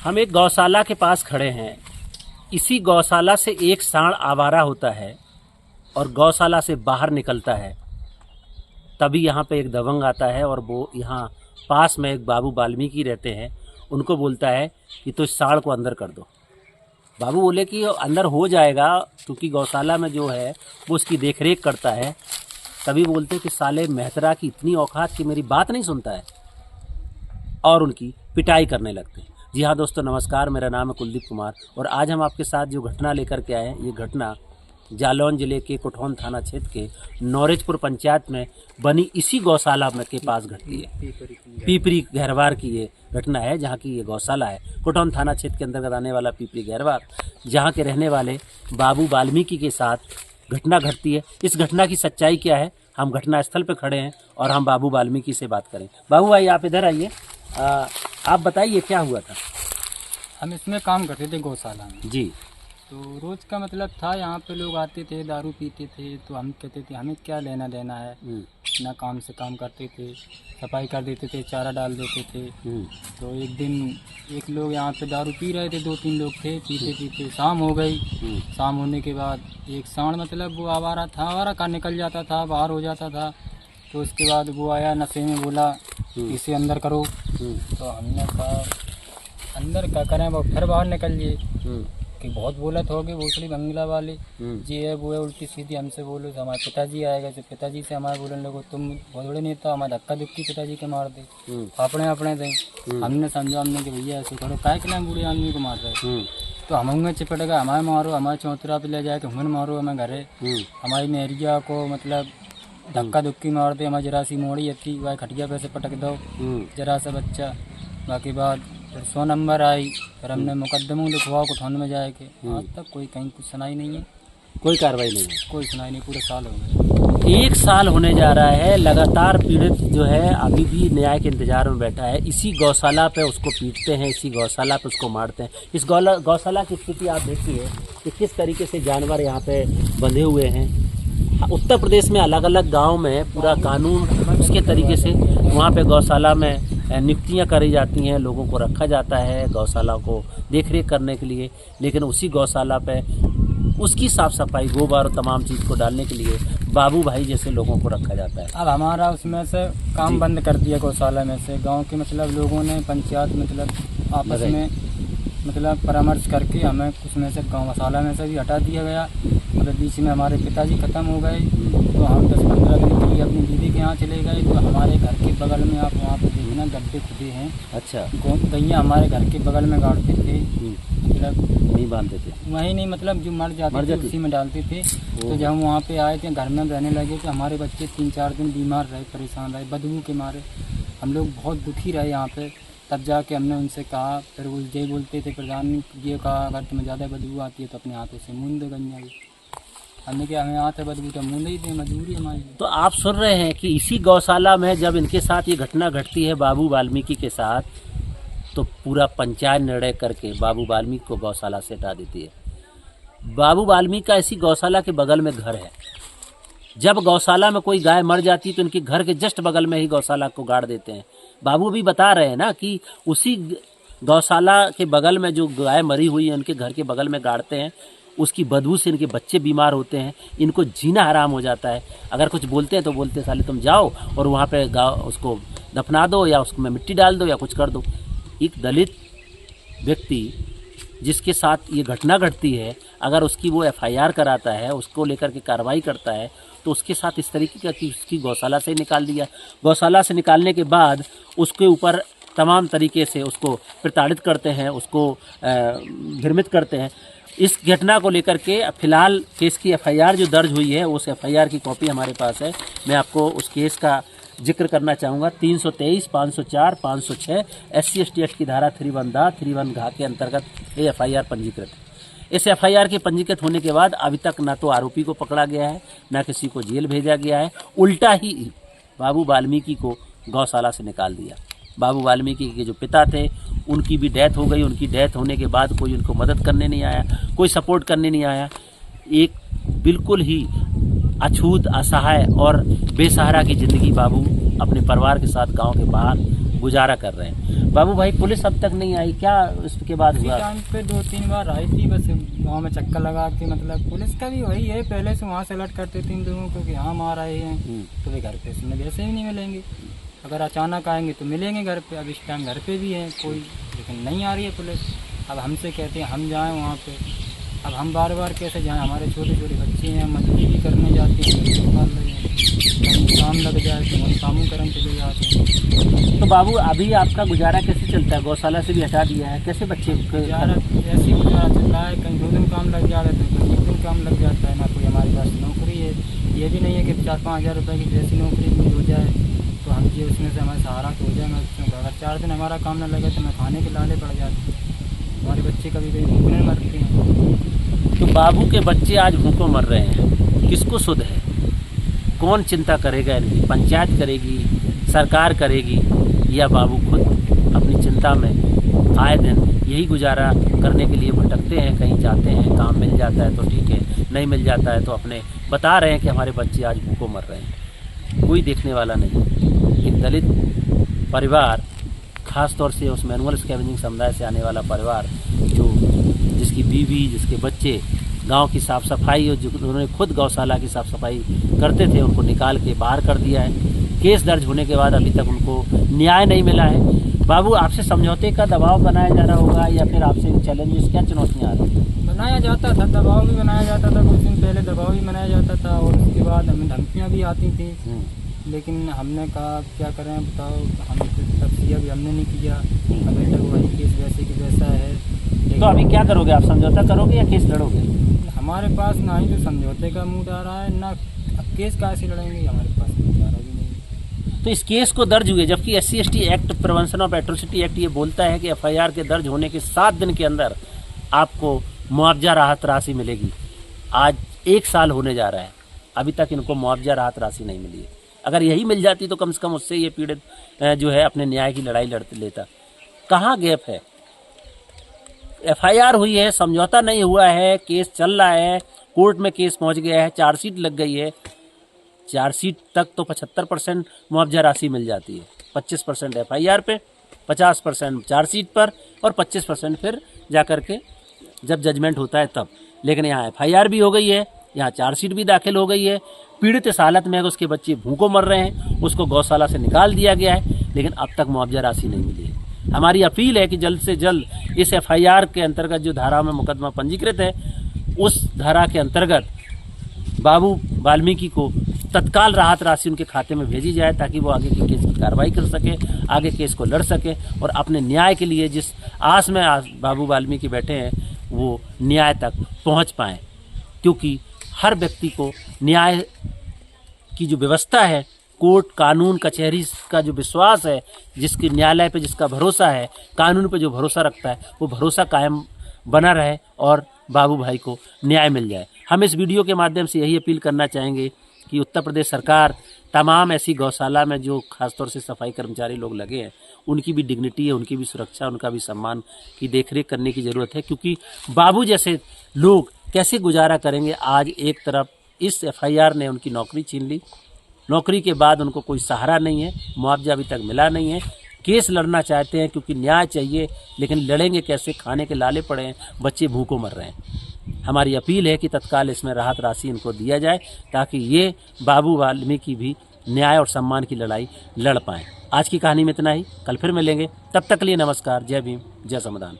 हम एक गौशाला के पास खड़े हैं। इसी गौशाला से एक सांड आवारा होता है और गौशाला से बाहर निकलता है। तभी यहाँ पे एक दबंग आता है और वो यहाँ पास में एक बाबू वाल्मीकि रहते हैं, उनको बोलता है कि तो इस सांड को अंदर कर दो। बाबू बोले कि अंदर हो जाएगा, क्योंकि गौशाला में जो है वो उसकी देखरेख करता है। तभी बोलते कि साले मेहतरा की इतनी औकात कि मेरी बात नहीं सुनता है, और उनकी पिटाई करने लगते हैं। जी हाँ दोस्तों, नमस्कार, मेरा नाम है कुलदीप कुमार और आज हम आपके साथ जो घटना लेकर के आए हैं, ये घटना जालौन जिले के कोठौन थाना क्षेत्र के नौरेजपुर पंचायत में बनी इसी गौशाला में के पास घटती है। पीपरी गहरवार की ये घटना है, जहाँ की ये गौशाला है। कोठौन थाना क्षेत्र के अंतर्गत आने वाला पीपरी गहरवार, जहाँ के रहने वाले बाबू वाल्मीकि के साथ घटना घटती है। इस घटना की सच्चाई क्या है, हम घटना स्थल पर खड़े हैं और हम बाबू वाल्मीकि से बात करें। बाबू भाई, आप इधर आइए, आप बताइए क्या हुआ था। हम इसमें काम करते थे गौशाला में जी। तो रोज का मतलब था, यहाँ पे लोग आते थे, दारू पीते थे, तो हम कहते थे हमें क्या लेना देना है, अपना काम से काम करते थे, सफाई कर देते थे, चारा डाल देते थे। तो एक दिन एक लोग यहाँ पे दारू पी रहे थे, 2-3 लोग थे, पीते पीते शाम हो गई। शाम होने के बाद एक सांड मतलब वो आवारा था, आवारा का निकल जाता था, बाहर हो जाता था। तो उसके बाद वो आया नशे में, बोला इसे अंदर करो। तो हमने कहा अंदर क्या करें, वो फिर बाहर निकल लिए कि बहुत बोलत हो गए भोसड़ी बंगला वाले, जी है वो है, उल्टी सीधी हमसे बोलो। तो हमारे पिताजी आएगा, तो पिताजी से हमारे बोलने लगो तुम बहुत बड़े नेता, हमारे धक्का धुक्की पिताजी के मार दे, अपने दें। हमने समझा हमने कि भैया ऐसे करो, काय के नाम बूढ़े आदमी को मार रहे। तो हम चिपट गए, हमारे मारो, हमारे चौतरा पे ले जाए कि हमें मारो, हमें घरे हमारी मेहरिया को मतलब धक्का धुक्की मार दे। हमारी जरा सी मोड़ी थी, वह खटिया पे से पटक दो जरा सा बच्चा। बाकी बात फिर 100 नंबर आई, फिर हमने मुकदमों लिखवाओ कोठौन में जाए के। आज तक कोई कहीं कुछ सुनाई नहीं है, कोई कार्रवाई नहीं है, कोई सुनाई नहीं। पूरे साल हो गए, 1 साल होने जा रहा है। लगातार पीड़ित जो है अभी भी न्याय के इंतजार में बैठा है। इसी गौशाला पे उसको पीटते हैं, इसी गौशाला पे उसको मारते हैं। इस गौशाला की स्थिति आप देखिए कि किस तरीके से जानवर यहाँ पे बंधे हुए हैं। उत्तर प्रदेश में अलग अलग गांव में पूरा कानून उसके तरीके से वहाँ पे गौशाला में नियुक्तियाँ करी जाती हैं, लोगों को रखा जाता है गौशाला को देखरेख करने के लिए। लेकिन उसी गौशाला पे उसकी साफ सफाई, गोबर और तमाम चीज़ को डालने के लिए बाबू भाई जैसे लोगों को रखा जाता है। अब हमारा उसमें से काम बंद कर दिया गौशाला में से। गाँव के मतलब लोगों ने, पंचायत मतलब आपस में मतलब परामर्श करके हमें उसमें से गौशाला में से भी हटा दिया गया। मतलब बीच में हमारे पिताजी ख़त्म हो गए, तो हम 10-15 दिन के लिए अपनी दीदी के यहाँ चले गए। तो हमारे घर के बगल में आप वहाँ पे देखना गड्ढे खुदे हैं। अच्छा। गैया हमारे घर के बगल में गाड़ते थे, मतलब नहीं बांधते थे, वहीं नहीं मतलब जो मर जाते थे उसी में डालते थे। तो जब हम वहाँ पे आए थे, घर में रहने लगे, तो हमारे बच्चे 3-4 दिन बीमार रहे, परेशान रहे, बदबू के मारे। हम लोग बहुत दुखी रहे यहाँ पे। तब जाके हमने उनसे कहा, फिर वो ये बोलते थे, प्रधान ये कहा अगर तुम्हें ज़्यादा बदबू आती है तो अपने हाथों से मूंद दो गंजा भी। हमने क्या, हमें आता बदबू तो मूंद ही दे, मजबूरी हमारी। तो आप सुन रहे हैं कि इसी गौशाला में जब इनके साथ ये घटना घटती है बाबू वाल्मीकि के साथ, तो पूरा पंचायत निर्णय करके बाबू वाल्मीकि को गौशाला से हटा देती है। बाबू वाल्मीकि का इसी गौशाला के बगल में घर है। जब गौशाला में कोई गाय मर जाती है तो इनके घर के जस्ट बगल में ही गौशाला को गाड़ देते हैं। बाबू भी बता रहे हैं ना कि उसी गौशाला के बगल में जो गाय मरी हुई है उनके घर के बगल में गाड़ते हैं। उसकी बदबू से इनके बच्चे बीमार होते हैं, इनको जीना हराम हो जाता है। अगर कुछ बोलते हैं तो बोलते साले तुम जाओ और वहाँ पे उसको दफना दो या उसमें मिट्टी डाल दो या कुछ कर दो। एक दलित व्यक्ति जिसके साथ ये घटना घटती है, अगर उसकी वो FIR कराता है, उसको लेकर के कार्रवाई करता है, तो उसके साथ इस तरीके का कि उसकी गौशाला से निकाल दिया। गौशाला से निकालने के बाद उसके ऊपर तमाम तरीके से उसको प्रताड़ित करते हैं, उसको भ्रमित करते हैं। इस घटना को लेकर के फ़िलहाल केस की FIR जो दर्ज हुई है, उस FIR की कॉपी हमारे पास है। मैं आपको उस केस का जिक्र करना चाहूँगा। 323, 504, 506 SC/ST एक्ट की धारा 313 घा के अंतर्गत ये FIR पंजीकृत है। इस FIR के पंजीकृत होने के बाद अभी तक ना तो आरोपी को पकड़ा गया है, ना किसी को जेल भेजा गया है। उल्टा ही बाबू वाल्मीकि को गौशाला से निकाल दिया। बाबू वाल्मीकि के जो पिता थे उनकी भी डेथ हो गई। उनकी डेथ होने के बाद कोई उनको मदद करने नहीं आया, कोई सपोर्ट करने नहीं आया। एक बिल्कुल ही अछूत, असहाय और बेसहारा की ज़िंदगी बाबू अपने परिवार के साथ गांव के बाहर गुजारा कर रहे हैं। बाबू भाई पुलिस अब तक नहीं आई, क्या इसके बाद इसी हुआ? टाइम पे 2-3 बार आई थी, बस गाँव में चक्कर लगा के, मतलब पुलिस का भी वही है, पहले से वहाँ से अलर्ट करते थे इन लोगों को कि हाँ मार आए हैं, तो वे घर पे सुनने वैसे ही नहीं मिलेंगे। अगर अचानक आएंगे तो मिलेंगे घर पे। अब इस टाइम घर पे भी हैं कोई, लेकिन नहीं आ रही है पुलिस। अब हमसे कहते हैं हम जाएं वहाँ पे, अब हम बार बार कैसे जाएं? हमारे छोटे छोटे बच्चे हैं, मजदूरी भी करने जाते हैं, निकाल रहे हैं, कहीं काम लग जाए तो हम कामों करने चले जाते हैं। तो बाबू अभी आपका गुजारा कैसे चलता है? गौशाला से भी हटा दिया है, कैसे बच्चे गुजारा ऐसे ही गुजारा चल रहा है, कहीं 2 दिन काम लग जाता है तो कहीं 1 दिन काम लग जाता है। ना कोई हमारे पास नौकरी है, ये भी नहीं है कि 4-5 हज़ार रुपये की जैसी नौकरी मिल हो जाए तो हम ये उसमें से हमारा सहारा तो हो जाएगा बच्चों का। अगर 4 दिन हमारा काम न लगे तो मैं खाने के लाले पड़ जाते हैं, हमारे बच्चे कभी कभी भूखने मरते हैं। तो बाबू के बच्चे आज भूखों मर रहे हैं, किसको सुध है? कौन चिंता करेगा इनकी? पंचायत करेगी, सरकार करेगी, या बाबू खुद अपनी चिंता में आए दिन यही गुजारा करने के लिए भटकते हैं? कहीं जाते हैं, काम मिल जाता है तो ठीक है, नहीं मिल जाता है तो अपने बता रहे हैं कि हमारे बच्चे आज भूखों मर रहे हैं। कोई देखने वाला नहीं। एक दलित परिवार, खास तौर से उस मैनुअल स्कैवेंजिंग समुदाय से आने वाला परिवार, जो जिसकी बीवी, जिसके बच्चे गांव की साफ़ सफाई और उन्होंने खुद गौशाला की साफ़ सफाई करते थे, उनको निकाल के बाहर कर दिया है। केस दर्ज होने के बाद अभी तक उनको न्याय नहीं मिला है। बाबू आपसे समझौते का दबाव बनाया जा रहा होगा, या फिर आपसे चैलेंजेस, क्या चुनौतियाँ आ रही हैं? बनाया जाता था, दबाव भी बनाया जाता था, कुछ दिन पहले दबाव भी बनाया जाता था, और उसके बाद हमें धमकियाँ भी आती थी। लेकिन हमने कहा क्या करें बताओ, हम तफसीर भी हमने नहीं किया, अभी तक वही केस वैसे कि वैसा है। तो अभी क्या करोगे आप? समझौता करोगे या केस लड़ोगे? हमारे पास ना ही तो समझौते का मूड आ रहा है, ना अब केस कैसे लड़ेंगे, हमारे पास चारा भी नहीं। तो इस केस को दर्ज हुए, जबकि SC/ST act, prevention of atrocity act ये बोलता है कि FIR के दर्ज होने के 7 दिन के अंदर आपको मुआवजा राहत राशि मिलेगी। आज 1 साल होने जा रहा है, अभी तक इनको मुआवजा राहत राशि नहीं मिली है। अगर यही मिल जाती तो कम से कम उससे ये पीड़ित जो है अपने न्याय की लड़ाई लड़ते लेता। कहाँ गैप है? FIR हुई है, समझौता नहीं हुआ है, केस चल रहा है, कोर्ट में केस पहुंच गया है, चार्जशीट लग गई है। चार्जशीट तक तो 75% मुआवजा राशि मिल जाती है, 25% FIR पे, 50% चार्जशीट पर, और 25% फिर जा कर के जब जजमेंट होता है तब। लेकिन यहाँ FIR भी हो गई है, यहाँ चार्जशीट भी दाखिल हो गई है। पीड़ित इस हालत में है कि उसके बच्चे भूखों मर रहे हैं, उसको गौशाला से निकाल दिया गया है, लेकिन अब तक मुआवजा राशि नहीं मिली है। हमारी अपील है कि जल्द से जल्द इस FIR के अंतर्गत जो धारा में मुकदमा पंजीकृत है, उस धारा के अंतर्गत बाबू वाल्मीकि को तत्काल राहत राशि उनके खाते में भेजी जाए, ताकि वो आगे की केस की कार्रवाई कर सके, आगे केस को लड़ सके, और अपने न्याय के लिए जिस आस में बाबू वाल्मीकि बैठे हैं वो न्याय तक पहुंच पाएँ। क्योंकि हर व्यक्ति को न्याय की जो व्यवस्था है, कोर्ट, कानून, कचहरी का जो विश्वास है, जिसकी न्यायालय पे जिसका भरोसा है, कानून पे जो भरोसा रखता है, वो भरोसा कायम बना रहे और बाबू भाई को न्याय मिल जाए। हम इस वीडियो के माध्यम से यही अपील करना चाहेंगे कि उत्तर प्रदेश सरकार तमाम ऐसी गौशाला में जो खासतौर से सफाई कर्मचारी लोग लगे हैं, उनकी भी डिग्निटी है, उनकी भी सुरक्षा, उनका भी सम्मान की देखरेख करने की ज़रूरत है। क्योंकि बाबू जैसे लोग कैसे गुजारा करेंगे? आज एक तरफ इस FIR ने उनकी नौकरी छीन ली, नौकरी के बाद उनको कोई सहारा नहीं है, मुआवजा अभी तक मिला नहीं है, केस लड़ना चाहते हैं क्योंकि न्याय चाहिए, लेकिन लड़ेंगे कैसे? खाने के लाले पड़े हैं, बच्चे भूखों मर रहे हैं। हमारी अपील है कि तत्काल इसमें राहत राशि इनको दिया जाए, ताकि ये बाबू वाल्मीकि भी न्याय और सम्मान की लड़ाई लड़ पाएँ। आज की कहानी में इतना ही, कल फिर मिलेंगे, तब तक के लिए नमस्कार, जय भीम, जय संविधान।